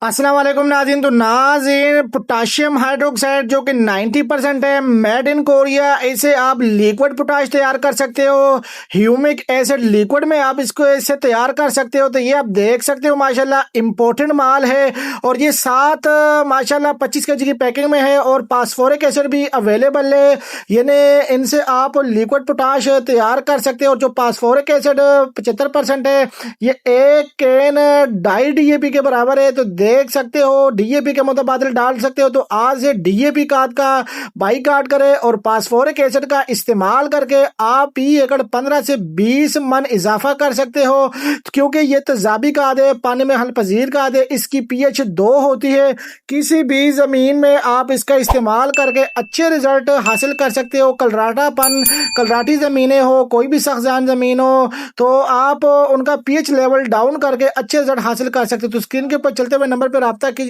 अस्सलाम वालेकुम नाज़रीन। तो नाज़रीन, पोटाशियम हाइड्रोक्साइड जो कि 90% है, मेड इन कोरिया, इसे आप लिक्विड पोटाश तैयार कर सकते हो। ह्यूमिक एसिड लिक्विड में आप इसको इससे तैयार कर सकते हो। तो ये आप देख सकते हो माशाल्लाह इम्पोर्टेंट माल है और ये 7 माशाल्लाह 25 केजी की पैकिंग में है और फास्फोरिक एसिड भी अवेलेबल है। यानी इनसे आप लिक्विड पोटाश तैयार कर सकते हो। और जो फास्फोरिक एसिड 75% है, ये 1 कैन डाई डीएपी के बराबर है। तो देख सकते हो डीएपी के मुतबादिल डाल सकते हो। तो आज से डीएपी खाद का बाइकाट करें और फास्फोरिक एसिड का इस्तेमाल करके आप ही एकड़ 15 से 20 मन इजाफा कर सकते हो, क्योंकि ये तेजाबी खाद है, पानी में हल पजीर खाद है। इसकी पीएच 2 होती है। किसी भी जमीन में आप इसका इस्तेमाल करके अच्छे रिजल्ट हासिल कर सकते हो। कलराटी जमीनें हो, कोई भी सख्तजान जमीन हो, तो आप उनका पीएच लेवल डाउन करके अच्छे रिजल्ट हासिल कर सकते हो। तो स्क्रीन के ऊपर चलते हुए नंबर पर राब्ता कीजिए।